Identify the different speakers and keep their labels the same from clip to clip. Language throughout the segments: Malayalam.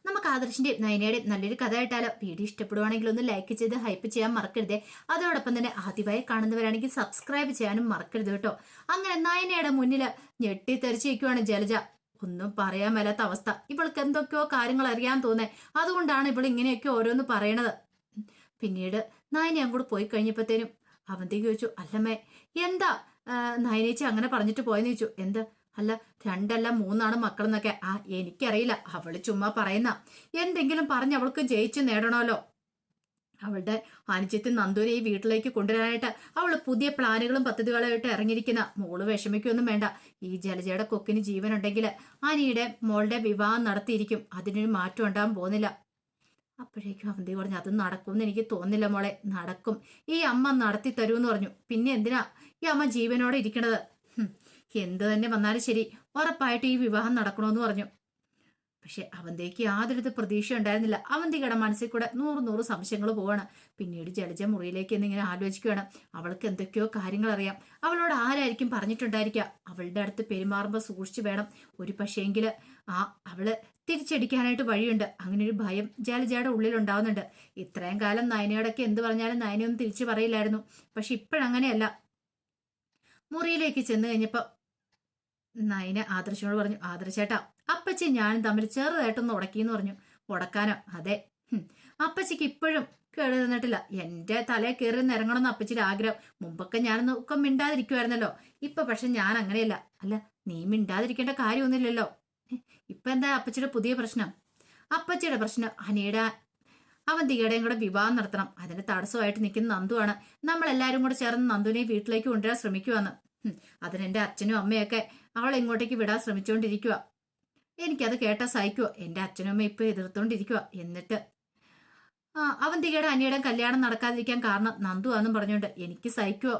Speaker 1: നമുക്ക് ആദർശിന്റെയും നയനയുടെയും നല്ലൊരു കഥ കേട്ടാലോ? വീഡിയോ ഇഷ്ടപ്പെടുവാണെങ്കിൽ ഒന്ന് ലൈക്ക് ചെയ്ത് ഹൈപ്പ് ചെയ്യാൻ മറക്കരുതേ. അതോടൊപ്പം തന്നെ ആദ്യമായി കാണുന്നവരാണെങ്കിൽ സബ്സ്ക്രൈബ് ചെയ്യാനും മറക്കരുത് കേട്ടോ. അങ്ങനെ നയനയുടെ മുന്നിൽ ഞെട്ടിത്തെറിച്ചിരിക്കുവാണ് ജലജ. ഒന്നും പറയാൻ മേലാത്ത അവസ്ഥ. ഇവൾക്ക് എന്തൊക്കെയോ കാര്യങ്ങൾ അറിയാൻ തോന്നേ, അതുകൊണ്ടാണ് ഇവൾ ഇങ്ങനെയൊക്കെ ഓരോന്ന് പറയണത്. പിന്നീട് നയന അങ്ങോട്ട് പോയി കഴിഞ്ഞപ്പോഴത്തേനും അവന്തേക്ക് ചോദിച്ചു, അല്ലമ്മേ എന്താ നയനേച്ചി അങ്ങനെ പറഞ്ഞിട്ട് പോയെന്ന് ചോദിച്ചു. എന്ത്? അല്ല, രണ്ടല്ല മൂന്നാണ് മക്കളെന്നൊക്കെ. എനിക്കറിയില്ല, അവള് ചുമ്മാ പറയുന്ന. എന്തെങ്കിലും പറഞ്ഞ് അവൾക്ക് ജയിച്ചു നേടണമല്ലോ. അവളുടെ അനുജത്തി നന്ദൂരെ ഈ വീട്ടിലേക്ക് കൊണ്ടുവരാനായിട്ട് അവള് പുതിയ പ്ലാനുകളും പദ്ധതികളായിട്ട് ഇറങ്ങിയിരിക്കുന്ന. മോള് വിഷമിക്കൊന്നും വേണ്ട. ഈ ജലജയുടെ കൊക്കിന് ജീവനുണ്ടെങ്കിൽ അനിയുടെ മോളുടെ വിവാഹം നടത്തിയിരിക്കും. അതിനൊരു മാറ്റം ഉണ്ടാകാൻ പോകുന്നില്ല. അപ്പോഴേക്കും അവന്തി പറഞ്ഞു, അത് നടക്കുമെന്ന് എനിക്ക് തോന്നുന്നില്ല മോളെ. നടക്കും, ഈ അമ്മ നടത്തി തരൂന്ന് പറഞ്ഞു. പിന്നെ എന്തിനാ ഈ അമ്മ ജീവനോടെ ഇരിക്കണത്? എന്ത് തന്നെ വന്നാലും ശരി, ഉറപ്പായിട്ട് ഈ വിവാഹം നടക്കണമെന്ന് പറഞ്ഞു. പക്ഷെ അവന്തേക്ക് യാതൊരു പ്രതീക്ഷ ഉണ്ടായിരുന്നില്ല. അവന്തികയുടെ മനസ്സിൽ കൂടെ നൂറ് സംശയങ്ങൾ പോവാണ്. പിന്നീട് ജലജ മുറിയിലേക്ക് എന്നിങ്ങനെ ആലോചിക്കുകയാണ്. അവൾക്ക് എന്തൊക്കെയോ കാര്യങ്ങൾ അറിയാം. അവളോട് ആരായിരിക്കും പറഞ്ഞിട്ടുണ്ടായിരിക്കുക? അവളുടെ അടുത്ത് പെരുമാറുമ്പോൾ സൂക്ഷിച്ചു വേണം. ഒരു പക്ഷേങ്കില് അവള് തിരിച്ചടിക്കാനായിട്ട് വഴിയുണ്ട്. അങ്ങനെ ഒരു ഭയം ജലജയുടെ ഉള്ളിൽ ഉണ്ടാവുന്നുണ്ട്. ഇത്രയും കാലം നയനയോടൊക്കെ എന്ത് പറഞ്ഞാലും നയനയൊന്നും തിരിച്ചു പറയില്ലായിരുന്നു. പക്ഷെ ഇപ്പോഴങ്ങനെയല്ല. മുറിയിലേക്ക് ചെന്ന് കഴിഞ്ഞപ്പോ നയന ആദർശനോട് പറഞ്ഞു, ആദർശേട്ടാ, അപ്പച്ചി ഞാനും തമ്മിൽ ചെറുതായിട്ടൊന്ന് ഉടക്കിന്ന് പറഞ്ഞു. ഉടക്കാനോ? അതെ. അപ്പച്ചിക്ക് ഇപ്പോഴും കേട് തന്നിട്ടില്ല. എന്റെ തലയെ കയറി നിരങ്ങണമെന്ന് അപ്പച്ചിയുടെ ആഗ്രഹം. മുമ്പൊക്കെ ഞാനൊന്നും ഒക്കെ മിണ്ടാതിരിക്കുമായിരുന്നല്ലോ. ഇപ്പൊ പക്ഷെ ഞാൻ അങ്ങനെയല്ല. അല്ല, നീ മിണ്ടാതിരിക്കേണ്ട കാര്യമൊന്നുമില്ലല്ലോ. ഇപ്പൊ എന്താ അപ്പച്ചിയുടെ പുതിയ പ്രശ്നം? അപ്പച്ചിയുടെ പ്രശ്നം അനിയുടെ അവന്തികയുടെയും കൂടെ വിവാഹം നടത്തണം. അതിന് തടസ്സമായിട്ട് നിൽക്കുന്ന നന്ദുവാണ്. നമ്മളെല്ലാരും കൂടെ ചേർന്ന് നന്ദുവിനെ വീട്ടിലേക്ക് കൊണ്ടുവരാൻ ശ്രമിക്കുവാന്ന്. അതിനെന്റെ അച്ഛനും അമ്മയൊക്കെ അവളെ ഇങ്ങോട്ടേക്ക് വിടാൻ ശ്രമിച്ചുകൊണ്ടിരിക്കുക. എനിക്കത് കേട്ടാ സഹിക്കുവോ? എന്റെ അച്ഛനും അമ്മ ഇപ്പൊ എതിർത്തോണ്ടിരിക്കുക. എന്നിട്ട് അവന്തികയുടെ അനിയുടെ കല്യാണം നടക്കാതിരിക്കാൻ കാരണം നന്ദുവാന്നും പറഞ്ഞുകൊണ്ട് എനിക്ക് സഹിക്കുവോ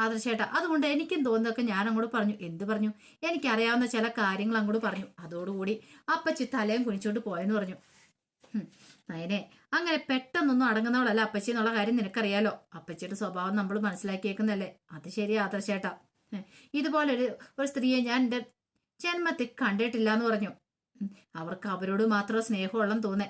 Speaker 1: ആദർശേട്ടാ? അതുകൊണ്ട് എനിക്കും തോന്നുന്നതൊക്കെ ഞാൻ അങ്ങോട്ട് പറഞ്ഞു. എന്ത് പറഞ്ഞു? എനിക്കറിയാവുന്ന ചില കാര്യങ്ങൾ അങ്ങോട്ട് പറഞ്ഞു. അതോടുകൂടി അപ്പച്ചി തലയും കുനിച്ചോണ്ട് പോയെന്ന് പറഞ്ഞു. നയനെ, അങ്ങനെ പെട്ടെന്നൊന്നും അടങ്ങുന്നവളല്ല അപ്പച്ചി എന്നുള്ള കാര്യം നിനക്കറിയാലോ. അപ്പച്ചിയുടെ സ്വഭാവം നമ്മൾ മനസ്സിലാക്കിയേക്കുന്നല്ലേ. അത് ശരിയാ ആദർശേട്ടാ. ഇതുപോലൊരു സ്ത്രീയെ ഞാൻ എന്റെ ജന്മത്തിൽ കണ്ടിട്ടില്ല എന്ന് പറഞ്ഞു. അവർക്ക് അവരോട് മാത്രം സ്നേഹമുള്ളെന്ന് തോന്നേ.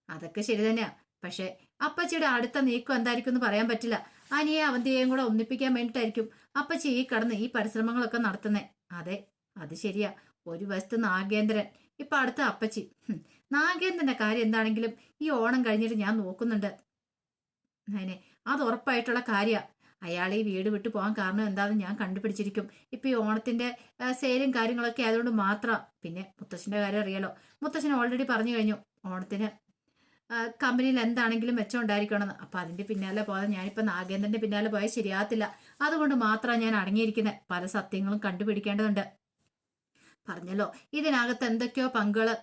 Speaker 1: അതൊക്കെ ശരി തന്നെയാ. പക്ഷെ അപ്പച്ചിയുടെ അടുത്ത നീക്കം എന്തായിരിക്കും എന്ന് പറയാൻ പറ്റില്ല. അനിയെ അവന്തിയെയും കൂടെ ഒന്നിപ്പിക്കാൻ വേണ്ടിയിട്ടായിരിക്കും അപ്പച്ചി ഈ കടന്ന് ഈ പരിശ്രമങ്ങളൊക്കെ നടത്തുന്നേ. അതെ, അത് ശരിയാ. ഒരു വശത്ത് നാഗേന്ദ്രൻ, ഇപ്പൊ അടുത്ത അപ്പച്ചി. നാഗേന്ദ്രന്റെ കാര്യം എന്താണെങ്കിലും ഈ ഓണം കഴിഞ്ഞിട്ട് ഞാൻ നോക്കുന്നുണ്ട്. അതിനെ അത് ഉറപ്പായിട്ടുള്ള കാര്യ. അയാൾ ഈ വീട് വിട്ടു പോകാൻ കാരണം എന്താണെന്ന് ഞാൻ കണ്ടുപിടിച്ചിരിക്കും. ഇപ്പൊ ഈ ഓണത്തിന്റെ സെയിലും കാര്യങ്ങളൊക്കെ ആയതുകൊണ്ട് മാത്രം. പിന്നെ മുത്തശ്ശന്റെ കാര്യം അറിയാലോ. മുത്തശ്ശൻ ഓൾറെഡി പറഞ്ഞു കഴിഞ്ഞു ഓണത്തിന് കമ്പനിയിൽ എന്താണെങ്കിലും മെച്ചം ഉണ്ടായിരിക്കണമെന്ന്. അപ്പൊ അതിന്റെ പിന്നാലെ പോകാതെ ഞാനിപ്പോ നാഗേന്ദ്രന്റെ പിന്നാലെ പോയാൽ ശരിയാകത്തില്ല. അതുകൊണ്ട് മാത്രമാണ് ഞാൻ അടങ്ങിയിരിക്കുന്നത്. പല സത്യങ്ങളും കണ്ടുപിടിക്കേണ്ടതുണ്ട്. പറഞ്ഞല്ലോ, ഇതിനകത്ത് എന്തൊക്കെയോ പങ്കുകള്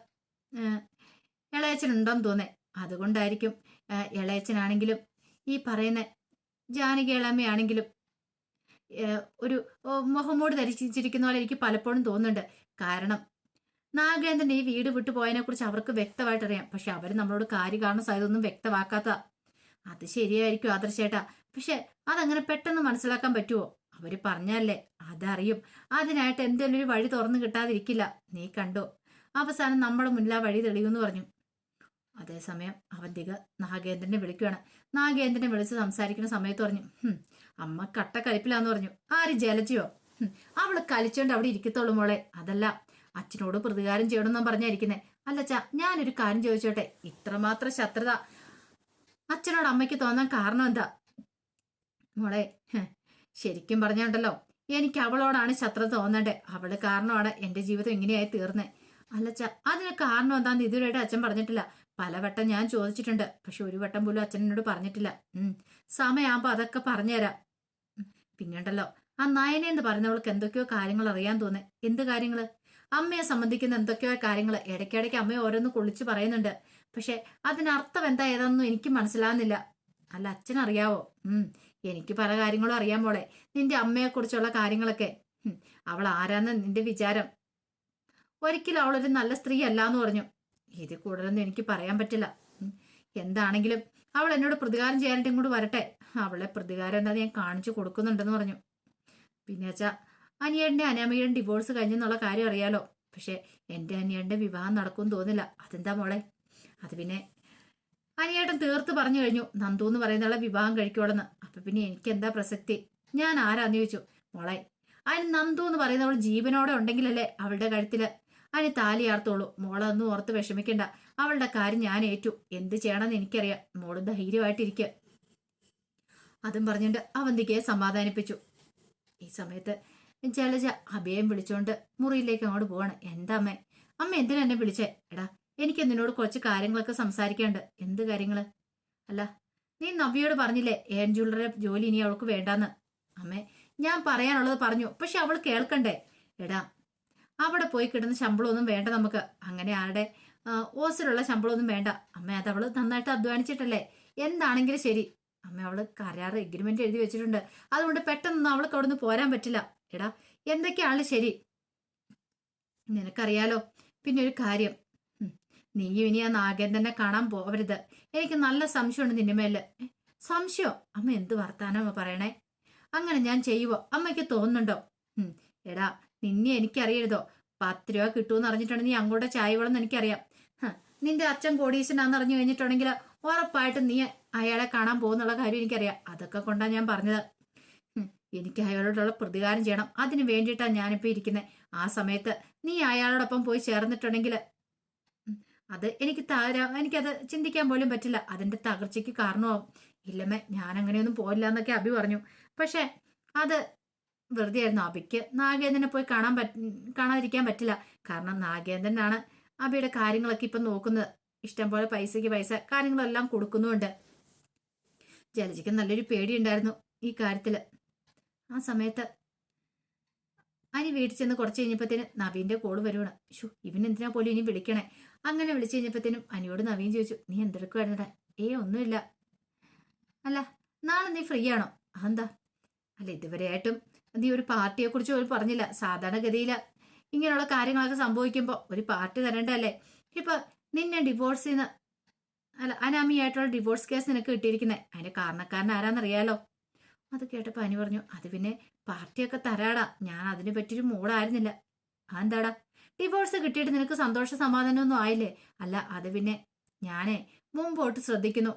Speaker 1: ഇളയച്ചനുണ്ടെന്ന് തോന്നേ. അതുകൊണ്ടായിരിക്കും ഇളയച്ചനാണെങ്കിലും ഈ പറയുന്ന ജാനകി ഇളമ്മയാണെങ്കിലും ഒരു മുഖംമൂടി ധരിച്ചിരിക്കുന്ന പോലെ എനിക്ക് പലപ്പോഴും തോന്നുന്നുണ്ട്. കാരണം നാഗേന്ദ്രൻ ഈ വീട് വിട്ടു പോയതിനെ കുറിച്ച് അവർക്ക് വ്യക്തമായിട്ട് അറിയാം. പക്ഷെ അവര് നമ്മളോട് കാര്യകാരണ സാധ്യതൊന്നും വ്യക്തമാക്കാത്ത. അത് ശരിയായിരിക്കും ആദർശേട്ടാ. പക്ഷെ അതങ്ങനെ പെട്ടെന്ന് മനസ്സിലാക്കാൻ പറ്റുമോ? അവര് പറഞ്ഞല്ലേ, അതറിയും. അതിനായിട്ട് എന്തെങ്കിലും ഒരു വഴി തുറന്നു കിട്ടാതിരിക്കില്ല. നീ കണ്ടോ, അവസാനം നമ്മുടെ മുന്നിൽ ആ വഴി തെളിയുമെന്ന് പറഞ്ഞു. അതേസമയം അവന്തിക നാഗേന്ദ്രനെ വിളിക്കുകയാണ്. നാഗേന്ദ്രനെ വിളിച്ച് സംസാരിക്കുന്ന സമയത്ത് പറഞ്ഞു, അമ്മ കട്ട കലിപ്പിലാന്ന് പറഞ്ഞു. ആര്? ജലജയോ? അവള് കലിച്ചോണ്ട് അവിടെ ഇരിക്കത്തുള്ളൂ മോളെ. അതല്ല, അച്ഛനോട് പ്രതികാരം ചെയ്യണമെന്നാ പറഞ്ഞായിരിക്കുന്നേ. അല്ലച്ചാ, ഞാനൊരു കാര്യം ചോദിച്ചോട്ടെ, ഇത്രമാത്രം ശത്രുത അച്ഛനോട് അമ്മയ്ക്ക് തോന്നാൻ കാരണം എന്താ മോളെ? ശരിക്കും പറഞ്ഞുണ്ടല്ലോ, എനിക്ക് അവളോടാണ് ശത്രുത തോന്നണ്ടേ. അവള് കാരണമാണ് എന്റെ ജീവിതം ഇങ്ങനെയായി തീർന്നേ. അല്ലച്ച, അതിന് കാരണം എന്താന്ന് ഇതുവരെയായിട്ട് അച്ഛൻ പറഞ്ഞിട്ടില്ല. പലവട്ടം ഞാൻ ചോദിച്ചിട്ടുണ്ട്. പക്ഷെ ഒരു വട്ടം പോലും അച്ഛൻ എന്നോട് പറഞ്ഞിട്ടില്ല. സമയമാകുമ്പോ അതൊക്കെ പറഞ്ഞുതരാം. പിന്നെയുണ്ടല്ലോ, ആ നയനെന്ന് പറയുന്നവൾക്ക് എന്തൊക്കെയോ കാര്യങ്ങൾ അറിയാൻ തോന്നേ. എന്ത് കാര്യങ്ങള്? അമ്മയെ സംബന്ധിക്കുന്ന എന്തൊക്കെയോ കാര്യങ്ങൾ ഇടയ്ക്കിടയ്ക്ക് അമ്മയെ ഓരോന്ന് കൊള്ളിച്ച് പറയുന്നുണ്ട്. പക്ഷെ അതിനർത്ഥം എന്താ ഏതാണെന്നും എനിക്ക് മനസ്സിലാകുന്നില്ല. അല്ല, അച്ഛനറിയാവോ? എനിക്ക് പല കാര്യങ്ങളും അറിയാൻ മോളെ. നിന്റെ അമ്മയെ കുറിച്ചുള്ള കാര്യങ്ങളൊക്കെ. അവൾ ആരാന്ന് നിന്റെ വിചാരം? ഒരിക്കലും അവളൊരു നല്ല സ്ത്രീ അല്ലാന്ന് പറഞ്ഞു. ഇത് കൂടുതലൊന്നും എനിക്ക് പറയാൻ പറ്റില്ല. എന്താണെങ്കിലും അവൾ എന്നോട് പ്രതികാരം ചെയ്യാനായിട്ട് ഇങ്ങോട്ട് വരട്ടെ. അവളെ പ്രതികാരം എന്താ ഞാൻ കാണിച്ചു കൊടുക്കുന്നുണ്ടെന്ന് പറഞ്ഞു. പിന്നെ വെച്ചാ അനിയന്റെ അനാമയുടെ ഡിവോഴ്സ് കഴിഞ്ഞെന്നുള്ള കാര്യം അറിയാലോ. പക്ഷെ എൻ്റെ അനിയന്റെ വിവാഹം നടക്കുമെന്ന് തോന്നില്ല. അതെന്താ മോളെ? അത് പിന്നെ അനിയേട്ടൻ തീർത്ത് പറഞ്ഞു കഴിഞ്ഞു നന്ദു എന്ന് പറയുന്നയാളെ വിവാഹം കഴിക്കുവോളെന്ന്. അപ്പൊ പിന്നെ എനിക്ക് എന്താ പ്രസക്തി? ഞാൻ ആരാന്ന് ചോദിച്ചു. മോളെ, അതിന് നന്ദു എന്ന് പറയുന്നവൾ ജീവനോടെ ഉണ്ടെങ്കിലല്ലേ അവളുടെ കഴുത്തില് അതിന് താലിയാർത്തോളൂ. മോളൊന്നും ഓർത്ത് വിഷമിക്കണ്ട. അവളുടെ കാര്യം ഞാൻ ഏറ്റു. എന്ത് ചെയ്യണമെന്ന് എനിക്കറിയാം. മോള് ധൈര്യമായിട്ടിരിക്കുക. അതും പറഞ്ഞിട്ട് അവന്തികയെ സമാധാനിപ്പിച്ചു. ഈ സമയത്ത് ജലജ അഭയം വിളിച്ചോണ്ട് മുറിയിലേക്ക് അങ്ങോട്ട് പോവാണ്. എന്താ അമ്മേ? അമ്മ എന്തിനാ എന്നെ വിളിച്ചേ? എടാ, എനിക്ക് നിന്നോട് കുറച്ച് കാര്യങ്ങളൊക്കെ സംസാരിക്കാണ്ട്. എന്ത് കാര്യങ്ങള്? അല്ല, നീ നവ്യയോട് പറഞ്ഞില്ലേ ഏൻ ജ്വല്ലറി ജോലി ഇനി അവൾക്ക് വേണ്ടാന്ന്? അമ്മേ, ഞാൻ പറയാനുള്ളത് പറഞ്ഞു. പക്ഷെ അവൾ കേൾക്കണ്ടേ? എടാ, അവിടെ പോയി കിട്ടുന്ന ശമ്പളമൊന്നും വേണ്ട നമുക്ക്. അങ്ങനെ ആരുടെ ഓസിലുള്ള ശമ്പളമൊന്നും വേണ്ട അമ്മ. അത് അവള് നന്നായിട്ട് അധ്വാനിച്ചിട്ടല്ലേ? എന്താണെങ്കിലും ശരി അമ്മ, അവള് കരാർ എഗ്രിമെന്റ് എഴുതി വെച്ചിട്ടുണ്ട്. അതുകൊണ്ട് പെട്ടെന്നൊന്നും അവൾക്ക് അവിടുന്ന് പോരാൻ പറ്റില്ല. എടാ, എന്തൊക്കെയാണ് ശരി, നിനക്കറിയാലോ. പിന്നെ ഒരു കാര്യം, നീയും ഇനി ആ നാഗേന്ദ്രനെ കാണാൻ പോവരുത്. എനിക്ക് നല്ല സംശയമുണ്ട് നിന്റെ മേല്. സംശയോ? അമ്മ എന്ത് വർത്താനോ അമ്മ പറയണേ? അങ്ങനെ ഞാൻ ചെയ്യുവോ അമ്മയ്ക്ക് തോന്നുന്നുണ്ടോ? എടാ, നിന്നെ എനിക്കറിയരുതോ? 10 രൂപ കിട്ടുമെന്ന് അറിഞ്ഞിട്ടുണ്ടെങ്കിൽ നീ അങ്ങോട്ട് ചായ വേണമെന്ന് എനിക്കറിയാം. നിന്റെ അച്ഛൻ കോടീശ്വരനാന്ന് അറിഞ്ഞു കഴിഞ്ഞിട്ടുണ്ടെങ്കിൽ ഉറപ്പായിട്ടും നീ അയാളെ കാണാൻ പോകുന്നുള്ള കാര്യം എനിക്കറിയാം. അതൊക്കെ കൊണ്ടാണ് ഞാൻ പറഞ്ഞത്. എനിക്ക് അയാളോടുള്ള പ്രതികാരം ചെയ്യണം. അതിന് വേണ്ടിയിട്ടാണ് ഞാനിപ്പോൾ ഇരിക്കുന്നത്. ആ സമയത്ത് നീ അയാളോടൊപ്പം പോയി ചേർന്നിട്ടുണ്ടെങ്കിൽ അത് എനിക്കത് ചിന്തിക്കാൻ പോലും പറ്റില്ല. അതിന്റെ തകർച്ചയ്ക്ക് കാരണമാവും. ഇല്ലമ്മേ, ഞാൻ അങ്ങനെയൊന്നും പോയില്ല എന്നൊക്കെ അഭി പറഞ്ഞു. പക്ഷെ അത് വെറുതെ ആയിരുന്നു. അഭിക്ക് നാഗേന്ദ്രനെ പോയി കാണാതിരിക്കാൻ പറ്റില്ല. കാരണം നാഗേന്ദ്രനാണ് അഭിയുടെ കാര്യങ്ങളൊക്കെ ഇപ്പം നോക്കുന്നത്. ഇഷ്ടം പോലെ പൈസയ്ക്ക് പൈസ കാര്യങ്ങളെല്ലാം കൊടുക്കുന്നുമുണ്ട്. ജലജയ്ക്ക് നല്ലൊരു പേടിയുണ്ടായിരുന്നു ഈ കാര്യത്തില്. ആ സമയത്ത് അനി വീട്ടിൽ ചെന്ന് കുറച്ച് കഴിഞ്ഞപ്പോഴത്തേന് നവീന്റെ കോള് വരുവാണ്. ഇവനെന്തിനാ പോലും ഇനി വിളിക്കണേ? അങ്ങനെ വിളിച്ചു കഴിഞ്ഞപ്പോഴത്തേനും അനിയോട് നവീൻ ചോദിച്ചു, നീ എന്തെടുക്കുവായിരുന്നടാ? ഒന്നുമില്ല. അല്ല, നാളെ നീ ഫ്രീ ആണോ? അതെന്താ? അല്ല, ഇതുവരെയായിട്ടും നീ ഒരു പാർട്ടിയെ കുറിച്ച് പോലും പറഞ്ഞില്ല. സാധാരണഗതിയിൽ ഇങ്ങനെയുള്ള കാര്യങ്ങളൊക്കെ സംഭവിക്കുമ്പോൾ ഒരു പാർട്ടി തരേണ്ടല്ലേ? ഇപ്പൊ നിന്നെ ഡിവോഴ്സ് ചെയ്യുന്ന അനാമിയായിട്ടുള്ള ഡിവോഴ്സ് കേസ് നിനക്ക് കിട്ടിയിരിക്കുന്നത്. അതിന്റെ കാരണക്കാരൻ ആരാന്നറിയാലോ? അത് കേട്ടപ്പോ അനി പറഞ്ഞു, അത് പിന്നെ പാർട്ടിയൊക്കെ തരാടാ, ഞാൻ അതിനെ പറ്റിയൊരു മൂടായിരുന്നില്ല. അതെന്താടാ? ഡിവോഴ്സ് കിട്ടിയിട്ട് നിനക്ക് സന്തോഷ സമാധാനമൊന്നും ആയില്ലേ? അല്ല, അത് പിന്നെ ഞാനേ മുമ്പോട്ട് ശ്രദ്ധിക്കുന്നു.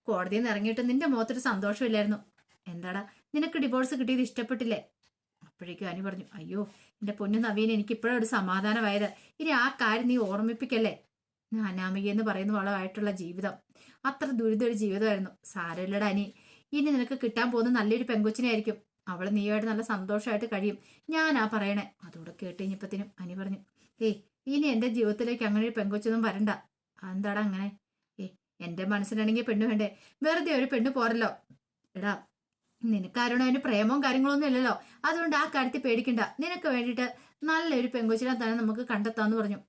Speaker 1: കോടതിയിൽ നിന്ന് ഇറങ്ങിയിട്ട് നിന്റെ മുഖത്തൊരു സന്തോഷമില്ലായിരുന്നു. എന്താടാ, നിനക്ക് ഡിവോഴ്സ് കിട്ടിയത് ഇഷ്ടപ്പെട്ടില്ലേ? അപ്പോഴേക്കും അനി പറഞ്ഞു, അയ്യോ എന്റെ പൊന്നു നവീൻ, എനിക്ക് ഇപ്പോഴും ഒരു സമാധാനമായത്. ഇനി ആ കാര്യം നീ ഓർമ്മിപ്പിക്കല്ലേ. അനാമിക എന്ന് പറയുന്ന വളമായിട്ടുള്ള ജീവിതം അത്ര ദുരിതൊരു ജീവിതമായിരുന്നു. സാരമില്ലടാ അനി, ഇനി നിനക്ക് കിട്ടാൻ പോകുന്ന നല്ലൊരു പെങ്കൊച്ചിനായിരിക്കും. അവള് നീയായിട്ട് നല്ല സന്തോഷമായിട്ട് കഴിയും. ഞാനാ പറയണേ. അതോടെ കേട്ട് കഴിഞ്ഞപ്പത്തിനും അനി പറഞ്ഞു, ഇനി എന്റെ ജീവിതത്തിലേക്ക് അങ്ങനെ ഒരു പെങ്കൊച്ചൊന്നും വരണ്ട. എന്താടാ അങ്ങനെ? എന്റെ മനസ്സിലാണെങ്കിൽ പെണ്ണ് വേണ്ടേ? വെറുതെ ഒരു പെണ്ണ് പോരല്ലോ. എടാ, നിനക്കാരോടും അതിന് പ്രേമവും കാര്യങ്ങളൊന്നും ഇല്ലല്ലോ. അതുകൊണ്ട് ആ കാര്യത്തിൽ പേടിക്കണ്ട. നിനക്ക് വേണ്ടിയിട്ട് നല്ലൊരു പെങ്കൊച്ചിനെ തന്നെ നമുക്ക് കണ്ടെത്താന്ന് പറഞ്ഞു.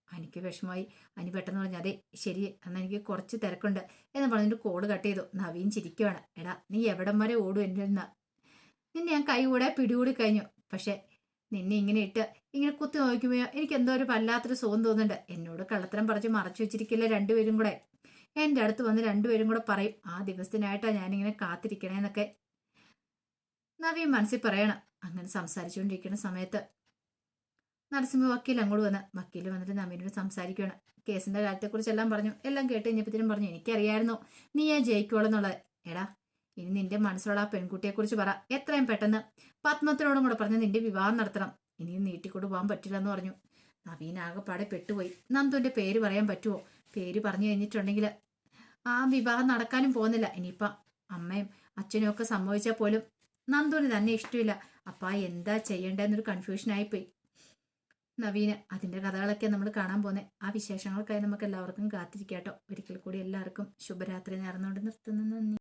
Speaker 1: എനിക്ക് വിഷമമായി. അനി പെട്ടെന്ന് പറഞ്ഞു, അതെ ശരി, എന്നാൽ എനിക്ക് കുറച്ച് തിരക്കുണ്ട് എന്ന് പറഞ്ഞിട്ട് കോള് കട്ട് ചെയ്തു. നവീൻ ചിരിക്കുവാണ്. എടാ, നീ എവിടം വരെ ഓടും എൻ്റെ നിന്ന്? നിന്നെ ഞാൻ കൈ കൂടെ പിടികൂടി കഴിഞ്ഞു. പക്ഷെ നിന്നെ ഇങ്ങനെ കുത്തി നോക്കുമ്പോഴോ എനിക്ക് എന്തോ ഒരു വല്ലാത്തൊരു സുഖം തോന്നുന്നുണ്ട്. എന്നോട് കള്ളത്തരം പറിച്ച് മറച്ചു വെച്ചിരിക്കില്ല രണ്ടുപേരും കൂടെ. എൻ്റെ അടുത്ത് വന്ന് രണ്ടുപേരും കൂടെ പറയും ആ ദിവസത്തിനായിട്ടാണ് ഞാനിങ്ങനെ കാത്തിരിക്കണേന്നൊക്കെ നവീൻ മനസ്സിൽ പറയണം. അങ്ങനെ സംസാരിച്ചുകൊണ്ടിരിക്കുന്ന സമയത്ത് നരസിംഹ വക്കീൽ അങ്ങോട്ട് വക്കീൽ വന്നിട്ട് നവീനോട് സംസാരിക്കുകയാണ്. കേസിന്റെ കാര്യത്തെക്കുറിച്ചെല്ലാം പറഞ്ഞു. എല്ലാം കേട്ട് കഴിഞ്ഞപ്പോഴത്തേനും പറഞ്ഞു, എനിക്കറിയായിരുന്നു നീ ജയിക്കുവോളെന്നുള്ളത്. എടാ, ഇനി നിന്റെ മനസ്സിലുള്ള ആ പെൺകുട്ടിയെക്കുറിച്ച് പറ. എത്രയും പെട്ടെന്ന് പത്മത്തിനോടും കൂടെ പറഞ്ഞ് നിന്റെ വിവാഹം നടത്തണം. ഇനിയും നീട്ടിക്കൊണ്ട് പോകാൻ പറ്റില്ലെന്ന് പറഞ്ഞു. നവീൻ ആകെപ്പാടെ പെട്ടുപോയി. നന്ദുവിന്റെ പേര് പറയാൻ പറ്റുമോ? പേര് പറഞ്ഞു കഴിഞ്ഞിട്ടുണ്ടെങ്കിൽ ആ വിവാഹം നടക്കാനും പോകുന്നില്ല. ഇനിയിപ്പം അമ്മയും അച്ഛനും ഒക്കെ സംഭവിച്ചാൽ പോലും നന്ദുവിന് തന്നെ ഇഷ്ടമില്ല. അപ്പൊ എന്താ ചെയ്യേണ്ടതെന്നൊരു കൺഫ്യൂഷനായിപ്പോയി നവീന്. അതിന്റെ കഥകളൊക്കെ നമ്മൾ കാണാൻ പോകുന്നത്. ആ വിശേഷങ്ങൾക്കായി നമുക്ക് എല്ലാവർക്കും കാത്തിരിക്കാട്ടോ. ഒരിക്കൽ കൂടി എല്ലാവർക്കും ശുഭരാത്രി നേർന്നുകൊണ്ട് നിർത്തുന്നു. നന്ദി.